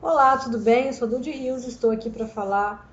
Olá, tudo bem? Eu sou a Dudy Rios, estou aqui para falar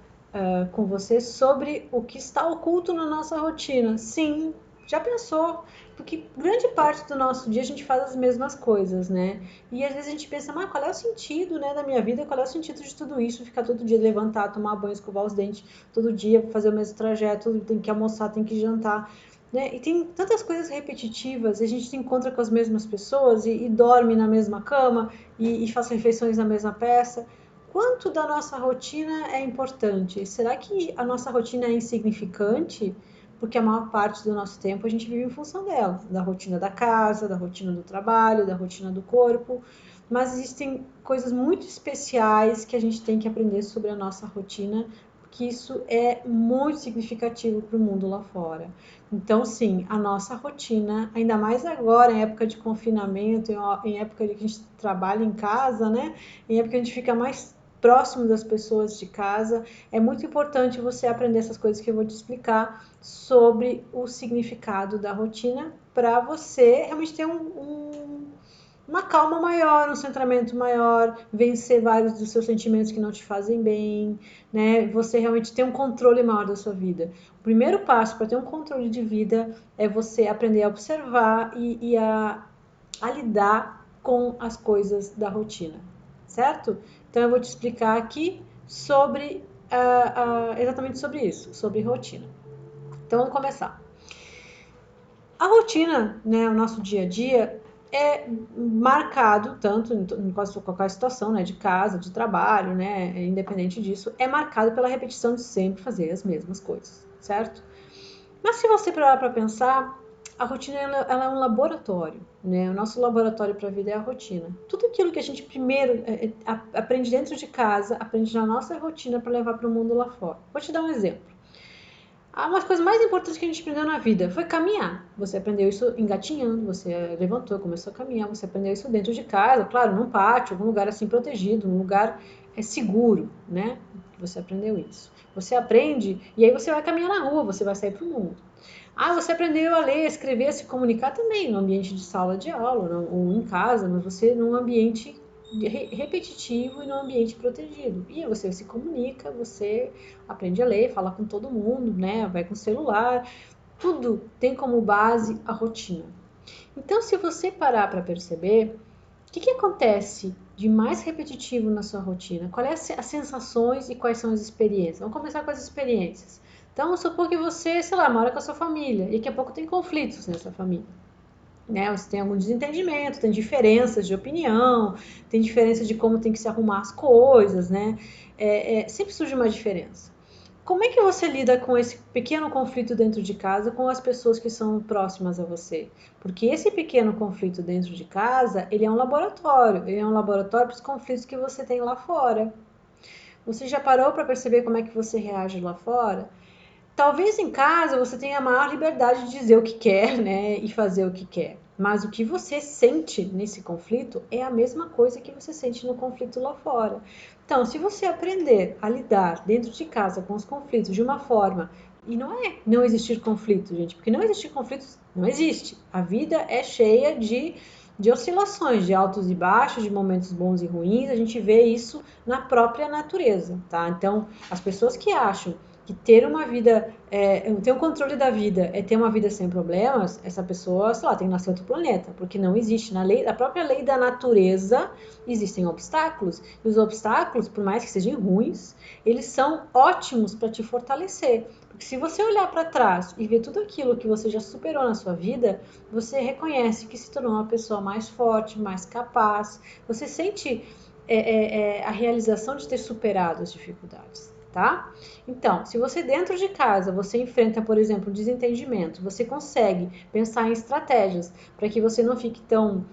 com você sobre o que está oculto na nossa rotina. Sim, já pensou? Porque grande parte do nosso dia a gente faz as mesmas coisas, né? E às vezes a gente pensa, mas qual é o sentido, né, da minha vida? Qual é o sentido de tudo isso? Ficar todo dia levantar, tomar banho, escovar os dentes, todo dia fazer o mesmo trajeto, tem que almoçar, tem que jantar. Né? E tem tantas coisas repetitivas, a gente se encontra com as mesmas pessoas e dorme na mesma cama e faz refeições na mesma peça. Quanto da nossa rotina é importante? Será que a nossa rotina é insignificante? Porque a maior parte do nosso tempo a gente vive em função dela, da rotina da casa, da rotina do trabalho, da rotina do corpo. Mas existem coisas muito especiais que a gente tem que aprender sobre a nossa rotina, porque isso é muito significativo para o mundo lá fora. Então, sim, a nossa rotina, ainda mais agora, em época de confinamento, em época de que a gente trabalha em casa, né? Em época que a gente fica mais próximo das pessoas de casa, é muito importante você aprender essas coisas que eu vou te explicar sobre o significado da rotina para você realmente ter uma calma maior, um centramento maior, vencer vários dos seus sentimentos que não te fazem bem, né? Você realmente ter um controle maior da sua vida. O primeiro passo para ter um controle de vida é você aprender a observar e a lidar com as coisas da rotina, certo? Então eu vou te explicar aqui sobre exatamente sobre isso, sobre rotina. Então vamos começar. A rotina, né, o nosso dia a dia é marcado tanto em quase qualquer situação, né, de casa, de trabalho, né, independente disso, é marcado pela repetição de sempre fazer as mesmas coisas, certo? Mas se você parar para pensar, a rotina ela é um laboratório, né? O nosso laboratório para a vida é a rotina. Tudo aquilo que a gente primeiro aprende dentro de casa, aprende na nossa rotina para levar para o mundo lá fora. Vou te dar um exemplo. Uma das coisas mais importantes que a gente aprendeu na vida foi caminhar. Você aprendeu isso engatinhando, você levantou, começou a caminhar, você aprendeu isso dentro de casa, claro, num pátio, algum lugar assim protegido, um lugar seguro, né? Você aprendeu isso. Você aprende e aí você vai caminhar na rua, você vai sair para o mundo. Você aprendeu a ler, escrever, a se comunicar também no ambiente de sala de aula, ou em casa, mas você num ambiente repetitivo e num ambiente protegido. E aí você se comunica, você aprende a ler, fala com todo mundo, né? Vai com o celular. Tudo tem como base a rotina. Então, se você parar para perceber, o que acontece de mais repetitivo na sua rotina? Quais as sensações e quais são as experiências? Vamos começar com as experiências. Então, vamos supor que você, sei lá, mora com a sua família e daqui a pouco tem conflitos nessa família. Né? Você tem algum desentendimento, tem diferenças de opinião, tem diferença de como tem que se arrumar as coisas, né? Sempre surge uma diferença. Como é que você lida com esse pequeno conflito dentro de casa com as pessoas que são próximas a você? Porque esse pequeno conflito dentro de casa, ele é um laboratório para os conflitos que você tem lá fora. Você já parou para perceber como é que você reage lá fora? Talvez em casa você tenha a maior liberdade de dizer o que quer, né, e fazer o que quer. Mas o que você sente nesse conflito é a mesma coisa que você sente no conflito lá fora. Então, se você aprender a lidar dentro de casa com os conflitos de uma forma, e não é não existir conflito, gente, porque não existir conflitos não existe. A vida é cheia de oscilações, de altos e baixos, de momentos bons e ruins, a gente vê isso na própria natureza, tá? Então, as pessoas que acham que ter uma vida, ter o controle da vida é ter uma vida sem problemas, essa pessoa, sei lá, tem que nascer outro planeta, porque não existe. Na própria lei da natureza, existem obstáculos, e os obstáculos, por mais que sejam ruins, eles são ótimos para te fortalecer. Porque se você olhar para trás e ver tudo aquilo que você já superou na sua vida, você reconhece que se tornou uma pessoa mais forte, mais capaz, você sente a realização de ter superado as dificuldades. Tá? Então, se você dentro de casa você enfrenta, por exemplo, um desentendimento, você consegue pensar em estratégias para que você não fique tão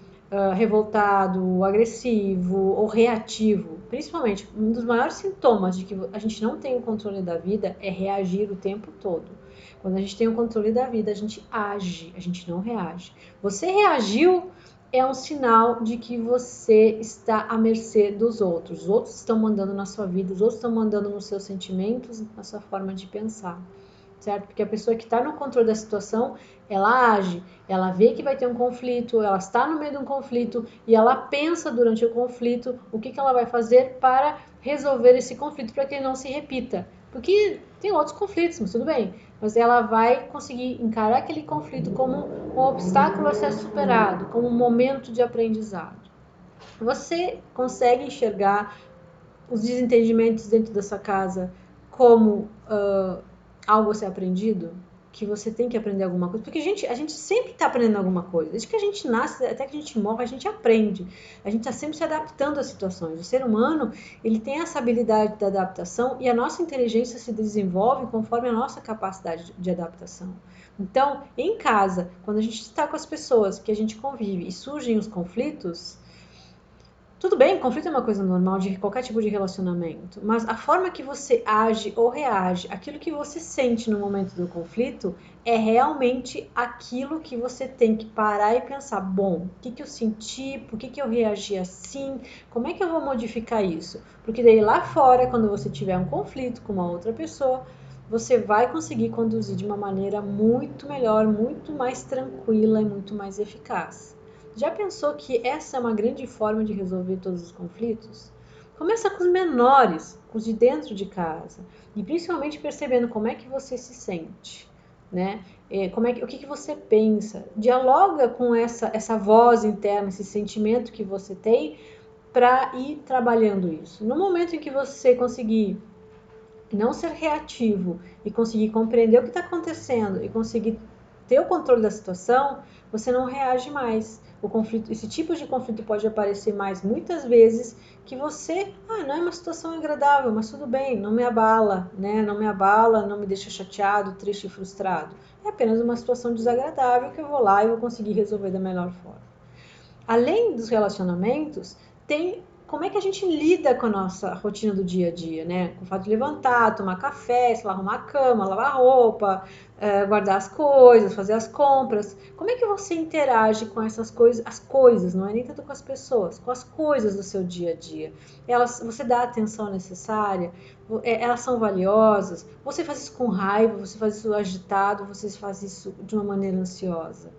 revoltado, agressivo ou reativo. Principalmente, um dos maiores sintomas de que a gente não tem o controle da vida é reagir o tempo todo. Quando a gente tem o controle da vida, a gente age, a gente não reage. Você reagiu, é um sinal de que você está à mercê dos outros. Os outros estão mandando na sua vida, os outros estão mandando nos seus sentimentos, na sua forma de pensar. certo? Porque a pessoa que está no controle da situação, ela age, ela vê que vai ter um conflito, ela está no meio de um conflito e ela pensa durante o conflito o que ela vai fazer para resolver esse conflito para que ele não se repita. Porque tem outros conflitos, mas tudo bem. Mas ela vai conseguir encarar aquele conflito como um obstáculo a ser superado, como um momento de aprendizado. Você consegue enxergar os desentendimentos dentro dessa casa como algo a ser aprendido? Que você tem que aprender alguma coisa? Porque a gente sempre está aprendendo alguma coisa. Desde que a gente nasce até que a gente morre, a gente aprende. A gente está sempre se adaptando às situações. O ser humano, ele tem essa habilidade da adaptação e a nossa inteligência se desenvolve conforme a nossa capacidade de adaptação. Então, em casa, quando a gente está com as pessoas que a gente convive e surgem os conflitos, tudo bem, conflito é uma coisa normal de qualquer tipo de relacionamento, mas a forma que você age ou reage, aquilo que você sente no momento do conflito, é realmente aquilo que você tem que parar e pensar, bom, o que eu senti, por que eu reagi assim, como é que eu vou modificar isso? Porque daí lá fora, quando você tiver um conflito com uma outra pessoa, você vai conseguir conduzir de uma maneira muito melhor, muito mais tranquila e muito mais eficaz. Já pensou que essa é uma grande forma de resolver todos os conflitos? Começa com os menores, com os de dentro de casa, e principalmente percebendo como é que você se sente, né? O que você pensa? Dialoga com essa voz interna, esse sentimento que você tem para ir trabalhando isso. No momento em que você conseguir não ser reativo e conseguir compreender o que está acontecendo e conseguir ter o controle da situação, você não reage mais. O conflito, esse tipo de conflito pode aparecer mais muitas vezes que você, não é uma situação agradável, mas tudo bem, não me abala, né? Não me abala, não me deixa chateado, triste e frustrado. É apenas uma situação desagradável que eu vou lá e vou conseguir resolver da melhor forma. Além dos relacionamentos, tem como é que a gente lida com a nossa rotina do dia a dia, né? Com o fato de levantar, tomar café, sei lá, arrumar a cama, lavar roupa, guardar as coisas, fazer as compras. Como é que você interage com essas coisas, as coisas, não é nem tanto com as pessoas, com as coisas do seu dia a dia? Você dá a atenção necessária? Elas são valiosas? Você faz isso com raiva? Você faz isso agitado? Você faz isso de uma maneira ansiosa?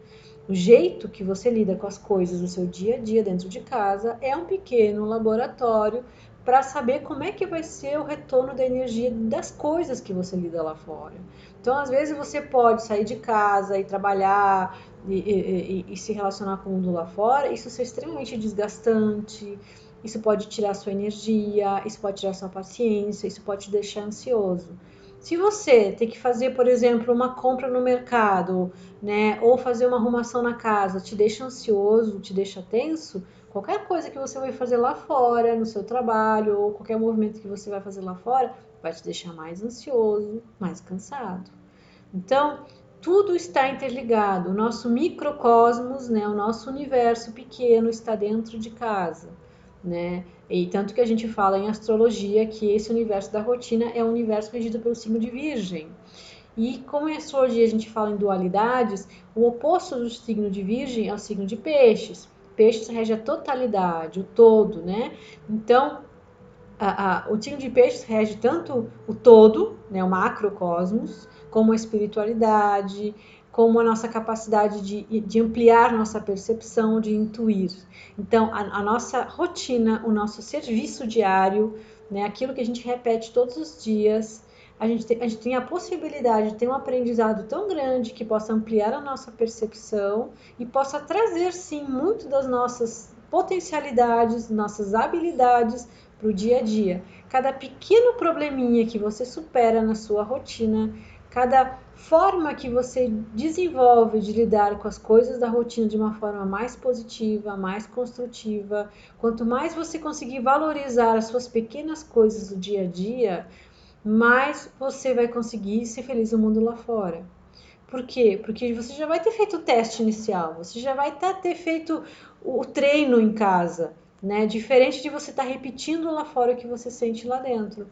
O jeito que você lida com as coisas do seu dia a dia dentro de casa é um pequeno laboratório para saber como é que vai ser o retorno da energia das coisas que você lida lá fora. Então, às vezes, você pode sair de casa e trabalhar e se relacionar com o mundo lá fora, isso ser extremamente desgastante, isso pode tirar sua energia, isso pode tirar sua paciência, isso pode te deixar ansioso. Se você tem que fazer, por exemplo, uma compra no mercado, né, ou fazer uma arrumação na casa, te deixa ansioso, te deixa tenso, qualquer coisa que você vai fazer lá fora, no seu trabalho, ou qualquer movimento que você vai fazer lá fora, vai te deixar mais ansioso, mais cansado. Então, tudo está interligado. O nosso microcosmos, né, o nosso universo pequeno está dentro de casa, né? E tanto que a gente fala em astrologia que esse universo da rotina é um universo regido pelo signo de Virgem. E como em astrologia a gente fala em dualidades, o oposto do signo de Virgem é o signo de Peixes. Peixes rege a totalidade, o todo, né? Então, o signo de Peixes rege tanto o todo, né, o macrocosmos, como a espiritualidade, como a nossa capacidade de ampliar nossa percepção, de intuir. Então, a nossa rotina, o nosso serviço diário, né, aquilo que a gente repete todos os dias, a gente tem a possibilidade de ter um aprendizado tão grande que possa ampliar a nossa percepção e possa trazer, sim, muito das nossas potencialidades, nossas habilidades para o dia a dia. Cada pequeno probleminha que você supera na sua rotina, cada forma que você desenvolve de lidar com as coisas da rotina de uma forma mais positiva, mais construtiva, quanto mais você conseguir valorizar as suas pequenas coisas do dia a dia, mais você vai conseguir ser feliz no mundo lá fora. Por quê? Porque você já vai ter feito o teste inicial, você já vai ter feito o treino em casa, né? Diferente de você estar repetindo lá fora o que você sente lá dentro,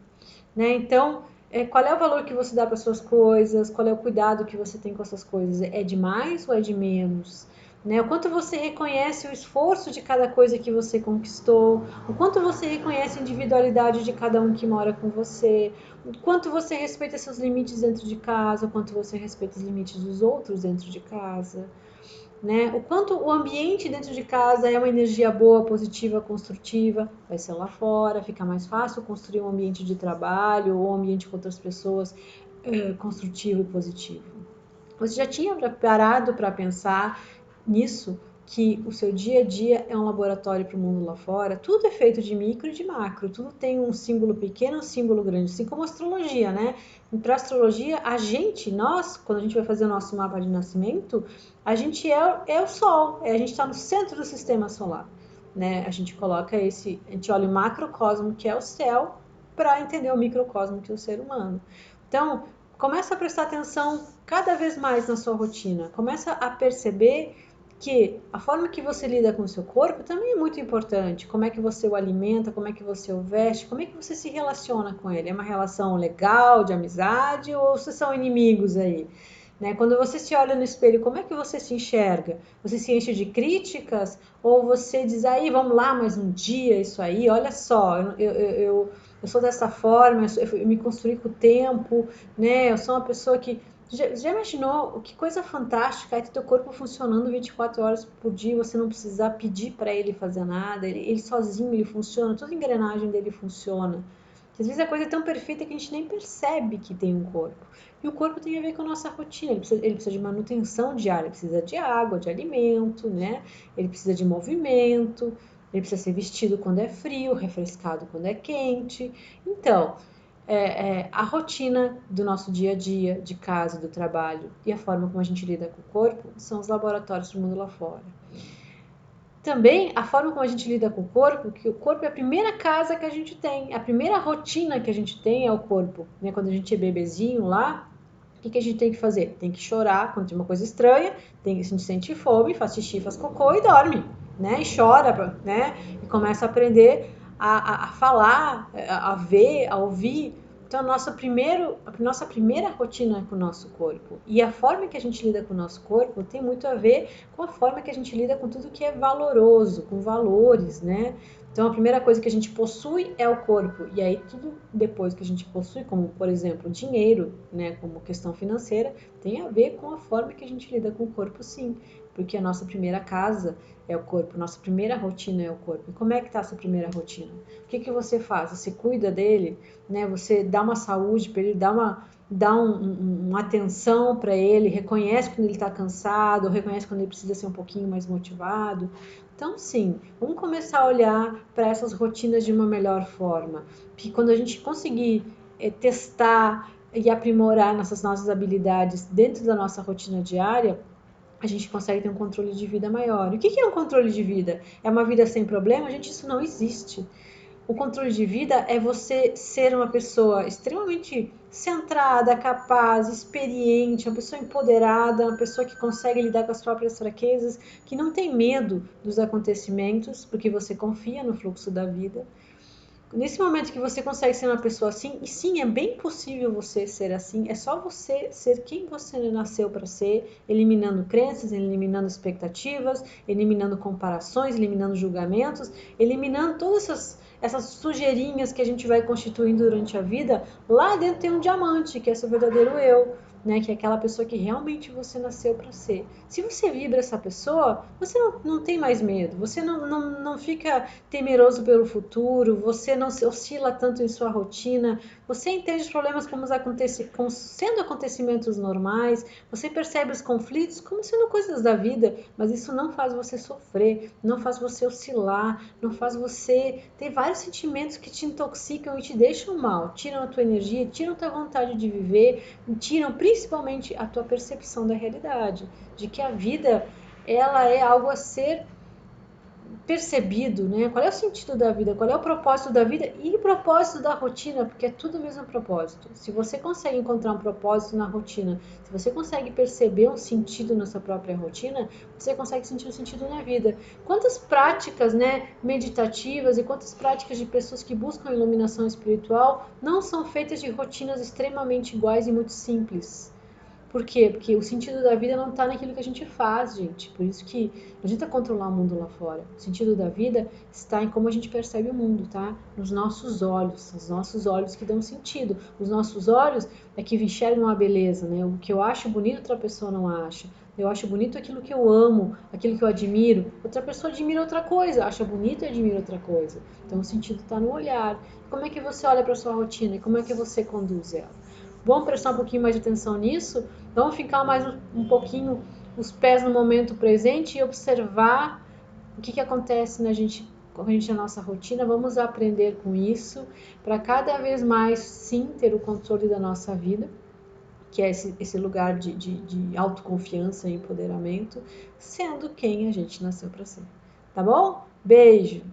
né? Então, qual é o valor que você dá para suas coisas? Qual é o cuidado que você tem com essas coisas? É de mais ou é de menos? né? O quanto você reconhece o esforço de cada coisa que você conquistou, o quanto você reconhece a individualidade de cada um que mora com você, o quanto você respeita seus limites dentro de casa, o quanto você respeita os limites dos outros dentro de casa, né? O quanto o ambiente dentro de casa é uma energia boa, positiva, construtiva, vai ser lá fora, fica mais fácil construir um ambiente de trabalho ou um ambiente com outras pessoas construtivo e positivo. Você já tinha parado para pensar nisso? Que o seu dia a dia é um laboratório para o mundo lá fora? Tudo é feito de micro e de macro, tudo tem um símbolo pequeno e um símbolo grande, assim como a astrologia, né? Para a astrologia, nós, quando a gente vai fazer o nosso mapa de nascimento, a gente é o Sol, a gente está no centro do sistema solar, né? A gente a gente olha o macrocosmo, que é o céu, para entender o microcosmo, que é o ser humano. Então, começa a prestar atenção cada vez mais na sua rotina. Começa a perceber que a forma que você lida com o seu corpo também é muito importante. Como é que você o alimenta, como é que você o veste, como é que você se relaciona com ele. É uma relação legal, de amizade, ou vocês são inimigos aí? Né? Quando você se olha no espelho, como é que você se enxerga? Você se enche de críticas? Ou você diz, aí, vamos lá, mais um dia, isso aí, olha só, eu sou dessa forma, eu me construí com o tempo, né? Eu sou uma pessoa que... Já imaginou que coisa fantástica é ter teu corpo funcionando 24 horas por dia, você não precisar pedir para ele fazer nada, ele sozinho ele funciona, toda a engrenagem dele funciona. Às vezes a coisa é tão perfeita que a gente nem percebe que tem um corpo. E o corpo tem a ver com a nossa rotina, ele precisa de manutenção diária, ele precisa de água, de alimento, né? Ele precisa de movimento, ele precisa ser vestido quando é frio, refrescado quando é quente. Então, a rotina do nosso dia a dia, de casa, do trabalho e a forma como a gente lida com o corpo são os laboratórios do mundo lá fora. Também a forma como a gente lida com o corpo, que o corpo é a primeira casa que a gente tem, a primeira rotina que a gente tem é o corpo. Né? Quando a gente é bebezinho lá, o que a gente tem que fazer? Tem que chorar quando tem uma coisa estranha, a gente sente fome, faz xixi, faz cocô e dorme, né? E chora, né? E começa a aprender a falar, a ver, a ouvir. Então, a nossa primeira rotina é com o nosso corpo. E a forma que a gente lida com o nosso corpo tem muito a ver com a forma que a gente lida com tudo que é valoroso, com valores, né? Então, a primeira coisa que a gente possui é o corpo. E aí, tudo depois que a gente possui, como, por exemplo, dinheiro, né, como questão financeira, tem a ver com a forma que a gente lida com o corpo, sim. Porque a nossa primeira casa é o corpo, nossa primeira rotina é o corpo. E como é que está a sua primeira rotina? O que você faz? Você cuida dele, né? Você dá uma saúde para ele, dá uma atenção para ele, reconhece quando ele está cansado, reconhece quando ele precisa ser um pouquinho mais motivado. Então, sim, vamos começar a olhar para essas rotinas de uma melhor forma. Porque quando a gente conseguir testar e aprimorar nossas habilidades dentro da nossa rotina diária, a gente consegue ter um controle de vida maior. E o que é um controle de vida? É uma vida sem problema? Gente, isso não existe. O controle de vida é você ser uma pessoa extremamente centrada, capaz, experiente, uma pessoa empoderada, uma pessoa que consegue lidar com as próprias fraquezas, que não tem medo dos acontecimentos, porque você confia no fluxo da vida. Nesse momento que você consegue ser uma pessoa assim, e sim, é bem possível você ser assim, é só você ser quem você nasceu para ser, eliminando crenças, eliminando expectativas, eliminando comparações, eliminando julgamentos, eliminando todas essas sujeirinhas que a gente vai constituindo durante a vida. Lá dentro tem um diamante, que é seu verdadeiro eu, né? Que é aquela pessoa que realmente você nasceu para ser. Se você vibra essa pessoa, você não tem mais medo, você não fica temeroso pelo futuro, você não se oscila tanto em sua rotina, você entende os problemas como sendo acontecimentos normais, você percebe os conflitos como sendo coisas da vida, mas isso não faz você sofrer, não faz você oscilar, não faz você ter vários sentimentos que te intoxicam e te deixam mal, tiram a tua energia, tiram a tua vontade de viver, tiram principalmente a tua percepção da realidade, de que a vida ela é algo a ser percebido, né? Qual é o sentido da vida, qual é o propósito da vida e o propósito da rotina, porque é tudo o mesmo propósito. Se você consegue encontrar um propósito na rotina, se você consegue perceber um sentido na sua própria rotina, você consegue sentir um sentido na vida. Quantas práticas, né, meditativas e quantas práticas de pessoas que buscam iluminação espiritual não são feitas de rotinas extremamente iguais e muito simples? Por quê? Porque o sentido da vida não está naquilo que a gente faz, gente. Por isso que não adianta controlar o mundo lá fora. O sentido da vida está em como a gente percebe o mundo, tá? Nos nossos olhos. Os nossos olhos que dão sentido. Os nossos olhos é que enxergam a beleza, né? O que eu acho bonito, outra pessoa não acha. Eu acho bonito aquilo que eu amo, aquilo que eu admiro. Outra pessoa admira outra coisa, acha bonito e admira outra coisa. Então o sentido está no olhar. Como é que você olha para sua rotina e como é que você conduz ela? Vamos prestar um pouquinho mais de atenção nisso? Vamos ficar mais um pouquinho os pés no momento presente e observar o que acontece com a gente na nossa rotina. Vamos aprender com isso para cada vez mais sim ter o controle da nossa vida, que é esse lugar de autoconfiança e empoderamento, sendo quem a gente nasceu para ser. Tá bom? Beijo!